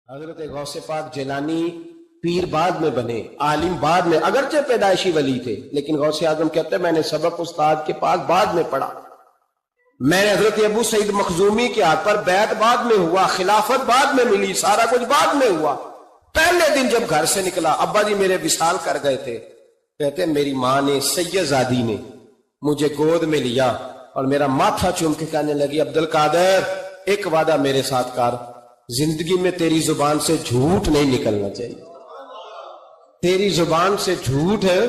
حضرت غوث پاک جیلانی پیر بعد میں بنے، عالم بعد میں، اگرچہ پیدائشی ولی تھے، لیکن غوث اعظم کہتے ہیں میں نے سبق استاد کے پاس بعد میں پڑھا، میں نے حضرت ابو سعید مخزومی کے ہاتھ پر بیعت بعد میں ہوا، خلافت بعد میں ملی، سارا کچھ بعد میں ہوا۔ پہلے دن جب گھر سے نکلا، ابا جی میرے وصال کر گئے تھے، کہتے ہیں میری ماں نے، سید زادی نے مجھے گود میں لیا اور میرا ماتھا چوم کے کہنے لگی عبد القادر ایک وعدہ میرے ساتھ کر، زندگی میں تیری زبان سے جھوٹ نہیں نکلنا چاہیے، تیری زبان سے جھوٹ ہے۔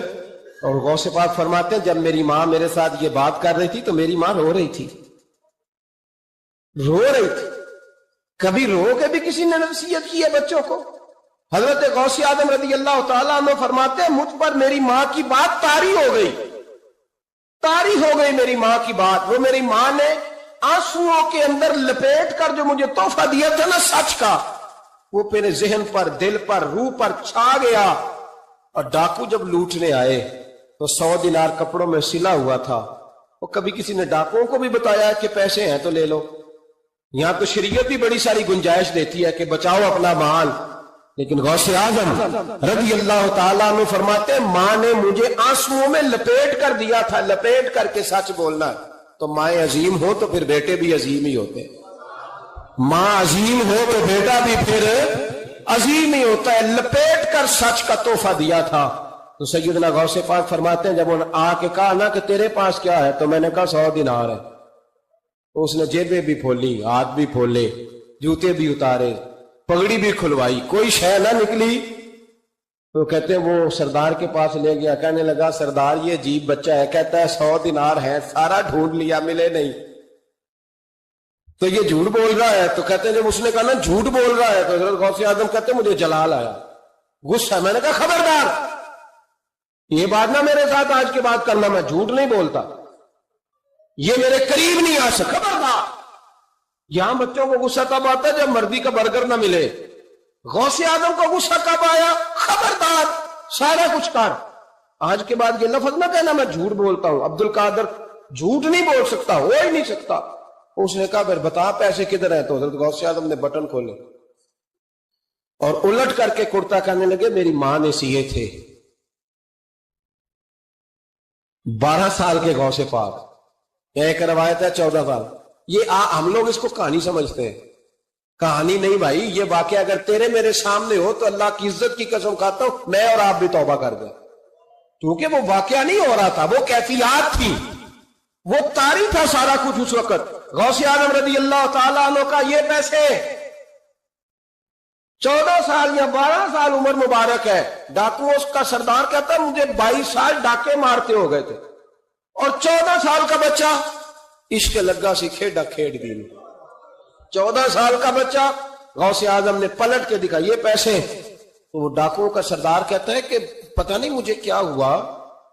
اور غوث پاک فرماتے ہیں جب میری ماں میرے ساتھ یہ بات کر رہی تھی تو میری ماں رو رہی تھی، رو رہی تھی۔ کبھی رو کے بھی کسی نے نصیحت کی ہے بچوں کو؟ حضرت غوث اعظم رضی اللہ تعالیٰ عنہ فرماتے ہیں مجھ پر میری ماں کی بات طاری ہو گئی، طاری ہو گئی میری ماں کی بات۔ وہ میری ماں نے آنسوؤں کے اندر لپیٹ کر جو مجھے تحفہ دیا تھا نا سچ کا، وہ میرے ذہن پر، دل پر، روح پر چھا گیا۔ اور ڈاکو جب لوٹنے آئے تو 100 دینار کپڑوں میں سلا ہوا تھا، وہ کبھی کسی نے ڈاکوؤں کو بھی بتایا کہ پیسے ہیں تو لے لو؟ یہاں تو شریعت بھی بڑی ساری گنجائش دیتی ہے کہ بچاؤ اپنا مال، لیکن غوث اعظم رضی اللہ تعالیٰ عنہ فرماتے ہیں ماں نے مجھے آنسوؤں میں لپیٹ کر دیا تھا، لپیٹ کر کے سچ بولنا۔ تو مائیں عظیم ہو تو پھر بیٹے بھی عظیم ہی ہوتے، ماں عظیم ہو تو بیٹا بھی پھر عظیم ہی ہوتا ہے۔ لپیٹ کر سچ کا تحفہ دیا تھا۔ تو سیدنا غوث پاک فرماتے ہیں جب انہوں نے آ کے کہا نا کہ تیرے پاس کیا ہے، تو میں نے کہا 100 دینار ہے۔ تو اس نے جیبیں بھی کھولی، ہاتھ بھی کھولے، جوتے بھی اتارے، پگڑی بھی کھلوائی، کوئی شے نہ نکلی۔ تو کہتے ہیں وہ سردار کے پاس لے گیا، کہنے لگا سردار یہ عجیب بچہ ہے، کہتا ہے 100 دینار ہے، سارا ڈھونڈ لیا ملے نہیں، تو یہ جھوٹ بول رہا ہے۔ تو کہتے ہیں جب اس نے کہا نا جھوٹ بول رہا ہے، تو حضرت غوث اعظم کہتے ہیں مجھے جلال آیا، غصہ۔ میں نے کہا خبردار یہ بات نہ میرے ساتھ آج کے بعد کرنا، میں جھوٹ نہیں بولتا، یہ میرے قریب نہیں آ سکتا، خبردار۔ یہاں بچوں کو غصہ تب آتا ہے جب مردی کا برگر نہ ملے، غوث اعظم کو غصہ کب آیا؟ خبردار سارا کچھ کر، آج کے بعد یہ لفظ نہ کہنا میں جھوٹ بولتا ہوں، عبد القادر جھوٹ نہیں بول سکتا، ہو ہی نہیں سکتا۔ اس نے کہا پھر بتا پیسے کدھر ہیں؟ تو حضرت غوث اعظم نے بٹن کھولے اور الٹ کر کے کرتا کہنے لگے میری ماں نے سیے تھے۔ 12 سال کے غوث پاک، ایک روایت ہے 14 سال۔ یہ ہم لوگ اس کو کہانی سمجھتے ہیں، کہانی نہیں بھائی، یہ واقعہ اگر تیرے میرے سامنے ہو تو اللہ کی عزت کی قسم کھاتا ہوں میں اور آپ بھی توبہ کر دیں، کیونکہ وہ واقعہ نہیں ہو رہا تھا، وہ کیفیات تھی، وہ طاری تھا سارا کچھ اس وقت۔ غوث اعظم رضی اللہ تعالیٰ عنہ کا یہ پیسے 14 سال یا 12 سال عمر مبارک ہے، ڈاکو اس کا سردار کہتا ہے مجھے 22 سال ڈاکے مارتے ہو گئے تھے، اور 14 سال کا بچہ عشق لگا سی کھیڈا کھیڈ دی۔ 14 سال کا بچہ غوث اعظم نے پلٹ کے دکھا یہ پیسے۔ تو وہ ڈاکوؤں کا سردار کہتا ہے کہ پتہ نہیں مجھے کیا ہوا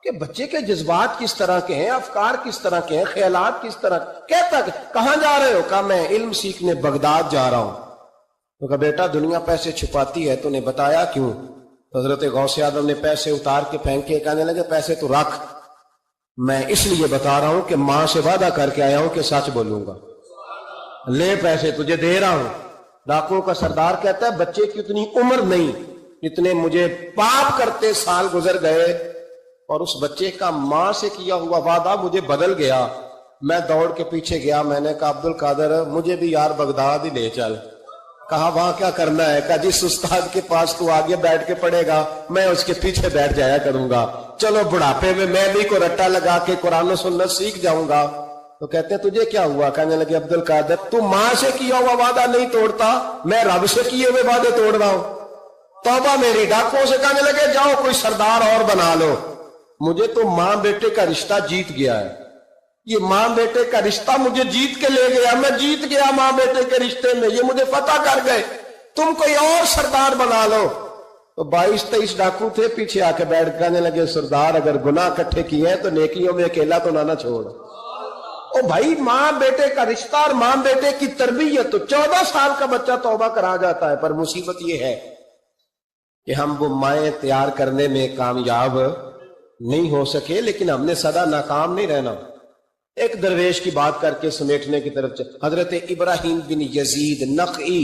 کہ بچے کے جذبات کس طرح کے ہیں، افکار کس طرح کے ہیں، خیالات کس طرح۔ کہتا کہ کہاں جا رہے ہو؟ کہا میں علم سیکھنے بغداد جا رہا ہوں۔ تو کہا بیٹا دنیا پیسے چھپاتی ہے، تو نے بتایا کیوں؟ حضرت غوث اعظم نے پیسے اتار کے پھینکے، کہنے لگے پیسے تو رکھ، میں اس لیے بتا رہا ہوں کہ ماں سے وعدہ کر کے آیا ہوں کہ سچ بولوں گا، لے پیسے تجھے دے رہا ہوں۔ ڈاکوؤں کا سردار کہتا ہے بچے کی اتنی عمر نہیں، اتنے مجھے پاپ کرتے سال گزر گئے، اور اس بچے کا ماں سے کیا ہوا وعدہ مجھے بدل گیا۔ میں دوڑ کے پیچھے گیا، میں نے کہا عبد القادر مجھے بھی یار بغداد ہی لے چل۔ کہا وہاں کیا کرنا ہے؟ کہا جس استاد کے پاس تو آگے بیٹھ کے پڑھے گا میں اس کے پیچھے بیٹھ جایا کروں گا، چلو بڑھاپے میں بھی کو رٹا لگا کے قرآن و سنت سیکھ جاؤں گا۔ تو کہتے ہیں تجھے کیا ہوا؟ کہنے لگے عبد القادر تو ماں سے کیا ہوا وعدہ نہیں توڑتا، میں رب سے کیے ہوئے وعدے توڑ رہا ہوں، توبہ میری۔ ڈاکوؤں سے کہنے لگے جاؤ کوئی سردار اور بنا لو، مجھے تو ماں بیٹے کا رشتہ جیت گیا ہے، یہ ماں بیٹے کا رشتہ مجھے جیت کے لے گیا، میں جیت گیا ماں بیٹے کے رشتے میں، یہ مجھے فتح کر گئے، تم کوئی اور سردار بنا لو۔ تو 22-23 ڈاکو تھے، پیچھے آ کے بیٹھ کہنے لگے سردار اگر گناہ اکٹھے کیے ہیں تو نیکیوں میں اکیلا تو نہ چھوڑ۔ او بھائی ماں بیٹے کا رشتہ اور ماں بیٹے کی تربیت، تو 14 سال کا بچہ توبہ کرا جاتا ہے۔ پر مصیبت یہ ہے کہ ہم وہ مائیں تیار کرنے میں کامیاب نہیں ہو سکے، لیکن ہم نے سدا ناکام نہیں رہنا۔ ایک درویش کی بات کر کے سمیٹنے کی طرف حضرت ابراہیم بن یزید نخعی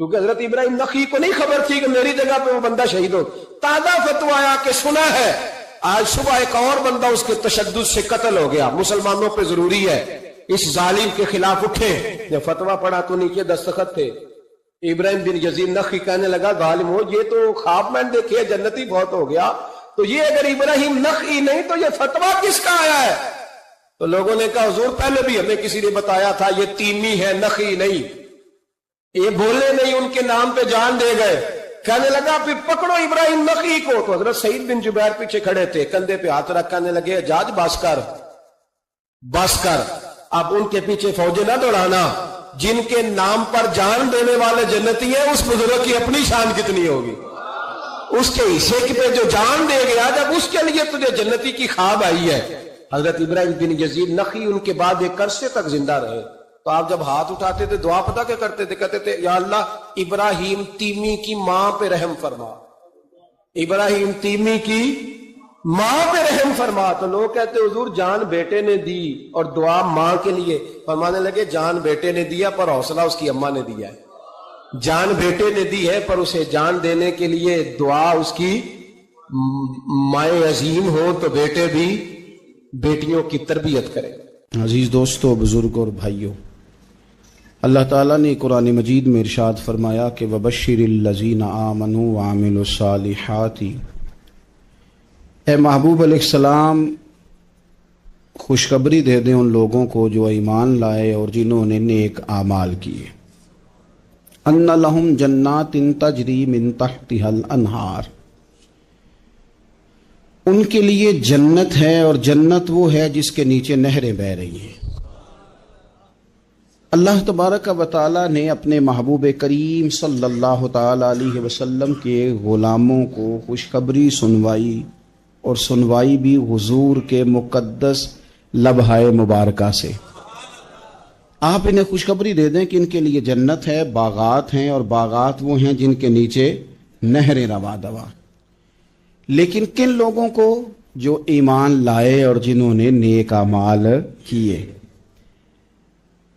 کیونکہ حضرت ابراہیم نخعی کو نہیں خبر تھی کہ میری جگہ پہ وہ بندہ شہید ہو. تازہ فتویٰ آیا کہ سنا ہے آج صبح ایک اور بندہ اس کے تشدد سے قتل ہو گیا, مسلمانوں پہ ضروری ہے اس ظالم کے خلاف اٹھے. جب فتویٰ پڑھا تو نیچے دستخط تھے. ابراہیم بن یزید نخعی کہنے لگا ظالم ہو, یہ تو خواب میں دیکھے جنتی بہت ہو گیا, تو یہ اگر ابراہیم نخعی نہیں تو یہ فتویٰ کس کا آیا ہے؟ تو لوگوں نے کہا حضور پہلے بھی ہمیں کسی نے بتایا تھا یہ تیمی ہے نخعی نہیں, یہ بولے نہیں ان کے نام پہ جان دے گئے. کہنے لگا پھر پکڑو ابراہیم نخعی کو. تو حضرت سعید بن جبیر پیچھے کھڑے تھے, کندھے پہ ہاتھ رکھ کہنے لگے حجاج بس کر, اب ان کے پیچھے فوجیں نہ دوڑانا, جن کے نام پر جان دینے والے جنتی ہیں اس بزرگ کی اپنی شان کتنی ہوگی, اس کے حصے پہ جو جان دے گیا جب اس کے لیے تجھے جنتی کی خواب آئی ہے. حضرت ابراہیم بن یزید نخعی ان کے بعد ایک عرصے تک زندہ رہے. تو آپ جب ہاتھ اٹھاتے تھے دعا پتہ کیا کرتے تھے؟ کہتے تھے یا اللہ ابراہیم تیمی کی ماں پہ رحم فرما, ابراہیم تیمی کی ماں پہ رحم فرما. تو لوگ کہتے حضور جان بیٹے نے دی اور دعا ماں کے لیے. فرمانے لگے جان بیٹے نے دیا پر حوصلہ اس کی اماں نے دیا ہے. جان بیٹے نے دی ہے پر اسے جان دینے کے لیے دعا اس کی مائیں عظیم ہو تو بیٹے بھی بیٹیوں کی تربیت کریں. عزیز دوستو, بزرگوں اور بھائیوں, اللہ تعالیٰ نے قرآن مجید میں ارشاد فرمایا کہ وَبَشِّرِ الَّذِينَ آمَنُوا وَعَمِلُوا الصَّالِحَاتِ, اے محبوب علیہ السلام خوشخبری دے دیں ان لوگوں کو جو ایمان لائے اور جنہوں نے نیک اعمال کیے. اَنَّ لَهُمْ جَنَّاتٍ تَجْرِي مِن تَحْتِهَا الْأَنْهَارُ, ان کے لیے جنت ہے اور جنت وہ ہے جس کے نیچے نہریں بہہ رہی ہیں. اللہ تبارک و تعالی نے اپنے محبوب کریم صلی اللہ تعالی علیہ وسلم کے غلاموں کو خوشخبری سنوائی, اور سنوائی بھی حضور کے مقدس لبہائے مبارکہ سے. آپ انہیں خوشخبری دے دیں کہ ان کے لیے جنت ہے, باغات ہیں, اور باغات وہ ہیں جن کے نیچے نہریں رواں دواں. لیکن کن لوگوں کو؟ جو ایمان لائے اور جنہوں نے نیک اعمال کیے.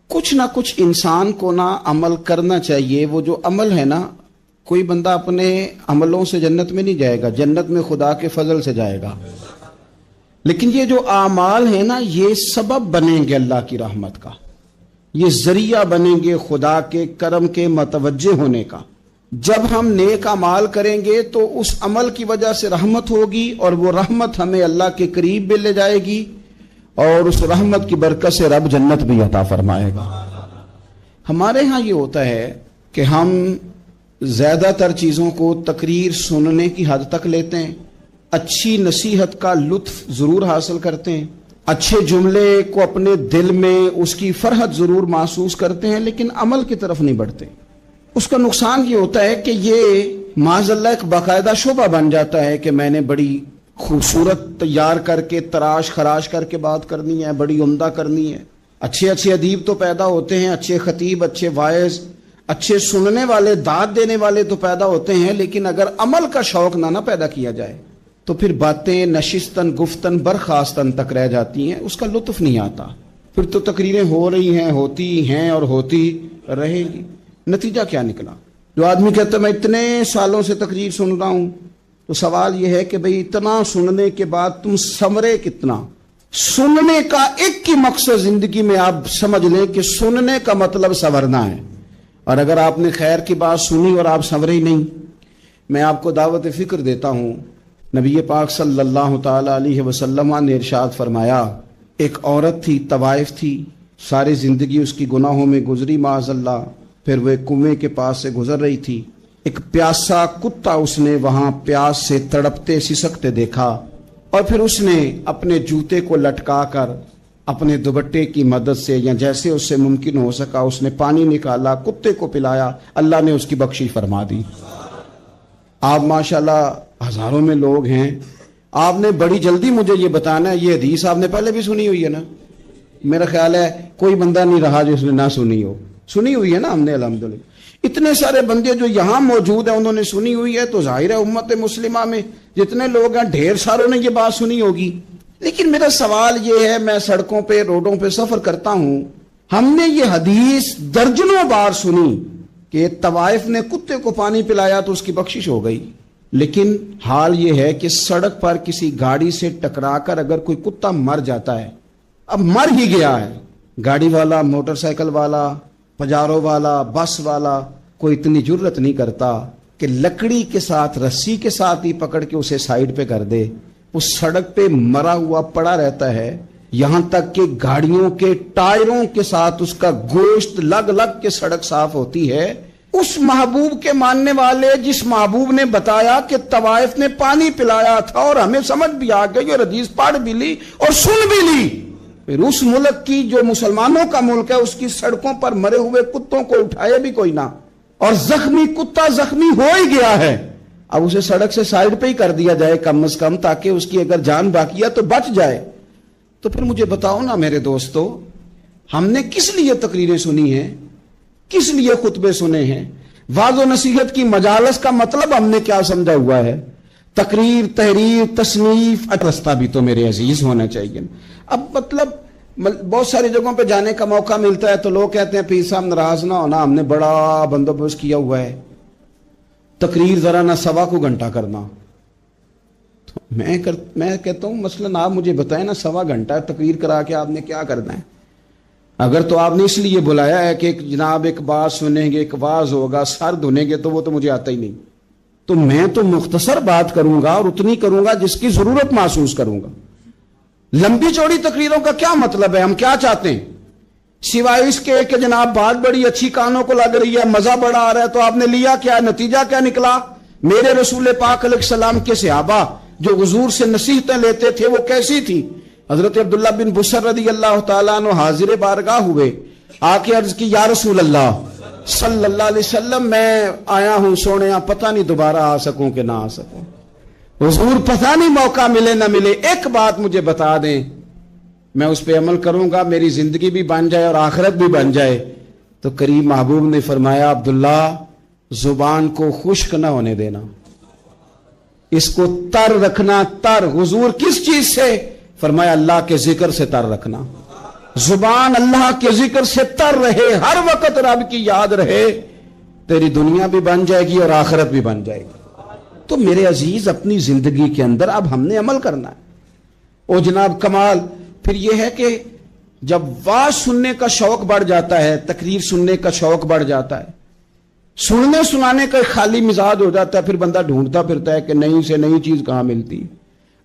کچھ نہ کچھ انسان کو نہ عمل کرنا چاہیے. وہ جو عمل ہے نا, کوئی بندہ اپنے عملوں سے جنت میں نہیں جائے گا, جنت میں خدا کے فضل سے جائے گا. لیکن یہ جو اعمال ہیں نا, یہ سبب بنیں گے اللہ کی رحمت کا, یہ ذریعہ بنیں گے خدا کے کرم کے متوجہ ہونے کا. جب ہم نیک اعمال کریں گے تو اس عمل کی وجہ سے رحمت ہوگی, اور وہ رحمت ہمیں اللہ کے قریب بھی لے جائے گی, اور اس رحمت کی برکت سے رب جنت بھی عطا فرمائے گا. ہمارے ہاں یہ ہوتا ہے کہ ہم زیادہ تر چیزوں کو تقریر سننے کی حد تک لیتے ہیں, اچھی نصیحت کا لطف ضرور حاصل کرتے ہیں, اچھے جملے کو اپنے دل میں اس کی فرحت ضرور محسوس کرتے ہیں, لیکن عمل کی طرف نہیں بڑھتے. اس کا نقصان یہ ہوتا ہے کہ یہ معاذ اللہ ایک باقاعدہ شعبہ بن جاتا ہے کہ میں نے بڑی خوبصورت تیار کر کے تراش خراش کر کے بات کرنی ہے, بڑی عمدہ کرنی ہے. اچھے ادیب تو پیدا ہوتے ہیں, اچھے خطیب, اچھے واعظ, اچھے سننے والے, داد دینے والے تو پیدا ہوتے ہیں, لیکن اگر عمل کا شوق نہ پیدا کیا جائے تو پھر باتیں نشستن گفتن برخاستن تک رہ جاتی ہیں, اس کا لطف نہیں آتا. پھر تو تقریریں ہو رہی ہیں, ہوتی ہیں اور ہوتی رہے گی. نتیجہ کیا نکلا؟ جو آدمی کہتا ہے میں اتنے سالوں سے تقریر سن رہا ہوں, تو سوال یہ ہے کہ بھئی اتنا سننے کے بعد تم سمرے کتنا؟ سننے کا ایک ہی مقصد زندگی میں آپ سمجھ لیں کہ سننے کا مطلب سنورنا ہے. اور اگر آپ نے خیر کی بات سنی اور آپ سنورے ہی نہیں, میں آپ کو دعوت فکر دیتا ہوں. نبی پاک صلی اللہ تعالی علیہ وسلم نے ارشاد فرمایا, ایک عورت تھی, طوائف تھی, ساری زندگی اس کی گناہوں میں گزری معاذ اللہ. پھر وہ ایک کنویں کے پاس سے گزر رہی تھی, ایک پیاسا کتا اس نے وہاں پیاس سے تڑپتے سسکتے دیکھا, اور پھر اس نے اپنے جوتے کو لٹکا کر اپنے دوپٹے کی مدد سے یا جیسے اس سے ممکن ہو سکا اس نے پانی نکالا, کتے کو پلایا, اللہ نے اس کی بخشش فرما دی. آپ ماشاءاللہ ہزاروں میں لوگ ہیں, آپ نے بڑی جلدی مجھے یہ بتانا ہے, یہ حدیث آپ نے پہلے بھی سنی ہوئی ہے نا؟ میرا خیال ہے کوئی بندہ نہیں رہا جو اس نے نہ سنی ہو. سنی ہوئی ہے نا ہم نے الحمدللہ. اتنے سارے بندے جو یہاں موجود ہیں انہوں نے سنی ہوئی ہے, تو ظاہر ہے امت مسلمہ میں جتنے لوگ ہیں ڈھیر ساروں نے یہ بات سنی ہوگی. لیکن میرا سوال یہ ہے, میں سڑکوں پہ روڈوں پہ سفر کرتا ہوں, ہم نے یہ حدیث درجنوں بار سنی کہ طوائف نے کتے کو پانی پلایا تو اس کی بخشش ہو گئی، لیکن حال یہ ہے کہ سڑک پر کسی گاڑی سے ٹکرا کر اگر کوئی کتا مر جاتا ہے، اب مر ہی گیا ہے، گاڑی والا، موٹر سائیکل والا، پجارو والا، بس والا کوئی اتنی جرت نہیں کرتا کہ لکڑی کے ساتھ، رسی کے ساتھ ہی پکڑ کے اسے سائیڈ پہ کر دے. اس سڑک پہ مرا ہوا پڑا رہتا ہے، یہاں تک کہ گاڑیوں کے ٹائروں کے ساتھ اس کا گوشت لگ لگ کے سڑک صاف ہوتی ہے. اس محبوب کے ماننے والے جس محبوب نے بتایا کہ طوائف نے پانی پلایا تھا اور ہمیں سمجھ بھی آ گئی اور حدیث پڑھ بھی لی اور سن بھی لی، پھر اس ملک کی جو مسلمانوں کا ملک ہے اس کی سڑکوں پر مرے ہوئے کتوں کو اٹھائے بھی کوئی نہ، اور زخمی کتا زخمی ہو ہی گیا ہے، اب اسے سڑک سے سائیڈ پہ ہی کر دیا جائے کم از کم، تاکہ اس کی اگر جان باقی ہے تو بچ جائے. تو پھر مجھے بتاؤ نا میرے دوستو، ہم نے کس لیے تقریریں سنی ہیں، کس لیے خطبے سنے ہیں؟ واعظ و نصیحت کی مجالس کا مطلب ہم نے کیا سمجھا ہوا ہے؟ تقریر، تحریر، تصنیف، رستہ بھی تو میرے عزیز ہونا چاہیے. اب مطلب بہت ساری جگہوں پہ جانے کا موقع ملتا ہے تو لوگ کہتے ہیں پیر صاحب ناراض نہ ہونا، ہم نے بڑا بندوبست کیا ہوا ہے، تقریر ذرا نہ سوا کو گھنٹہ کرنا. تو میں کہتا ہوں مثلاً آپ مجھے بتائیں نا، سوا گھنٹہ تقریر کرا کے آپ نے کیا کرنا ہے؟ اگر تو آپ نے اس لیے بلایا ہے کہ جناب ایک بات سنیں گے، ایک واز ہوگا، سر دھنیں گے، تو وہ تو مجھے آتا ہی نہیں. تو میں تو مختصر بات کروں گا اور اتنی کروں گا جس کی ضرورت محسوس کروں گا. لمبی چوڑی تقریروں کا کیا مطلب ہے؟ ہم کیا چاہتے ہیں سوائے اس کے کہ جناب بات بڑی اچھی کانوں کو لگ رہی ہے، مزہ بڑا آ رہا ہے، تو آپ نے لیا کیا؟ نتیجہ کیا نکلا؟ میرے رسول پاک علیہ السلام کے صحابہ جو حضور سے نصیحتیں لیتے تھے وہ کیسی تھی؟ حضرت عبداللہ بن بصر رضی اللہ تعالیٰ عنہ حاضر بارگاہ ہوئے، آ کے عرض کی یا رسول اللہ صلی اللہ علیہ وسلم، میں آیا ہوں سونے، پتہ نہیں دوبارہ آ سکوں کہ نہ آ سکوں. حضور پتہ نہیں موقع ملے نہ ملے، ایک بات مجھے بتا دیں، میں اس پہ عمل کروں گا، میری زندگی بھی بن جائے اور آخرت بھی بن جائے. تو کریم محبوب نے فرمایا عبداللہ زبان کو خشک نہ ہونے دینا، اس کو تر رکھنا. تر حضور کس چیز سے؟ فرمایا اللہ کے ذکر سے تر رکھنا. زبان اللہ کے ذکر سے تر رہے، ہر وقت رب کی یاد رہے، تیری دنیا بھی بن جائے گی اور آخرت بھی بن جائے گی. تو میرے عزیز اپنی زندگی کے اندر اب ہم نے عمل کرنا ہے. او جناب کمال پھر یہ ہے کہ جب واز سننے کا شوق بڑھ جاتا ہے، تقریر سننے کا شوق بڑھ جاتا ہے، سننے سنانے کا خالی مزاج ہو جاتا ہے، پھر بندہ ڈھونڈتا پھرتا ہے کہ نئی سے نئی چیز کہاں ملتی،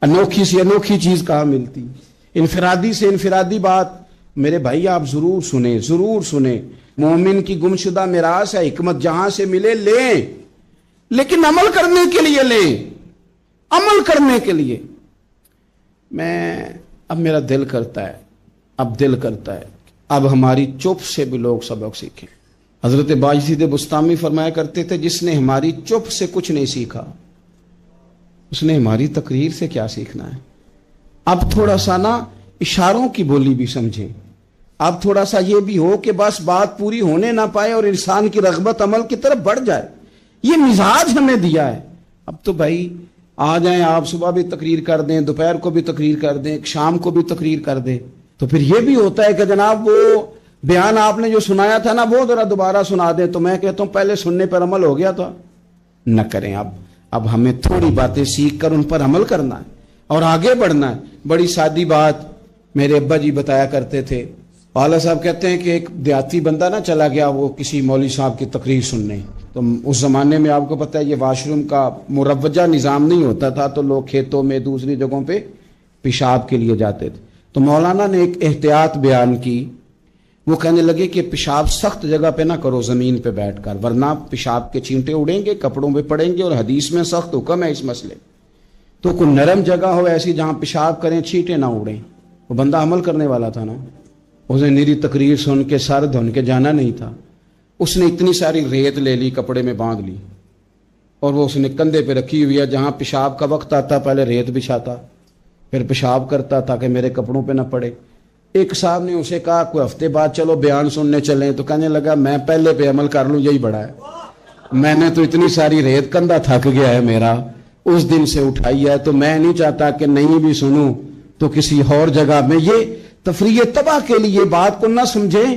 انوکھی سے انوکھی چیز کہاں ملتی، انفرادی سے انفرادی بات. میرے بھائی آپ ضرور سنیں، ضرور سنیں. مومن کی گمشدہ میراث ہے، حکمت جہاں سے ملے لیں، لیکن عمل کرنے کے لیے لیں، عمل کرنے کے لیے. اب میرا دل کرتا ہے اب ہماری چپ سے بھی لوگ سبق سیکھیں. حضرت باجید بستامی فرمایا کرتے تھے جس نے ہماری چپ سے کچھ نہیں سیکھا اس نے ہماری تقریر سے کیا سیکھنا ہے. اب تھوڑا سا نا اشاروں کی بولی بھی سمجھیں، اب تھوڑا سا یہ بھی ہو کہ بس بات پوری ہونے نہ پائے اور انسان کی رغبت عمل کی طرف بڑھ جائے. یہ مزاج ہمیں دیا ہے. اب تو بھائی آ جائیں آپ، صبح بھی تقریر کر دیں، دوپہر کو بھی تقریر کر دیں، شام کو بھی تقریر کر دیں، تو پھر یہ بھی ہوتا ہے کہ جناب وہ بیان آپ نے جو سنایا تھا نا وہ ذرا دوبارہ سنا دیں. تو میں کہتا ہوں پہلے سننے پر عمل ہو گیا تھا، نہ کریں. اب ہمیں تھوڑی باتیں سیکھ کر ان پر عمل کرنا ہے اور آگے بڑھنا ہے. بڑی سادی بات میرے ابا جی بتایا کرتے تھے. والا صاحب کہتے ہیں کہ ایک دیہاتی بندہ نا چلا گیا وہ کسی مولوی صاحب کی تقریر سننے. تو اس زمانے میں آپ کو پتہ ہے یہ واش روم کا مروجہ نظام نہیں ہوتا تھا، تو لوگ کھیتوں میں دوسری جگہوں پہ پیشاب کے لیے جاتے تھے. تو مولانا نے ایک احتیاط بیان کی. وہ کہنے لگے کہ پیشاب سخت جگہ پہ نہ کرو، زمین پہ بیٹھ کر، ورنہ پیشاب کے چینٹے اڑیں گے، کپڑوں پہ پڑیں گے، اور حدیث میں سخت حکم ہے اس مسئلے. تو کوئی نرم جگہ ہو ایسی جہاں پیشاب کریں چینٹے نہ اڑیں. وہ بندہ عمل کرنے والا تھا نا، اسے نیری تقریر سن کے سر دھن کے جانا نہیں تھا. اس نے اتنی ساری ریت لے لی، کپڑے میں باندھ لی، اور وہ اس نے کندھے پہ رکھی ہوئی ہے. جہاں پیشاب کا وقت آتا پہلے ریت بچھاتا، پھر پیشاب کرتا تاکہ میرے کپڑوں پہ نہ پڑے. ایک صاحب نے اسے کہا کوئی ہفتے بعد چلو بیان سننے چلیں. تو کہنے لگا میں پہلے پہ عمل کر لوں، یہی بڑا ہے. میں نے تو اتنی ساری ریت، کندھا تھک گیا ہے میرا، اس دن سے اٹھائی ہے. تو میں نہیں چاہتا کہ نہیں بھی سنوں تو کسی اور جگہ میں. یہ تفریح تباہ کے لیے بات کو نہ سمجھیں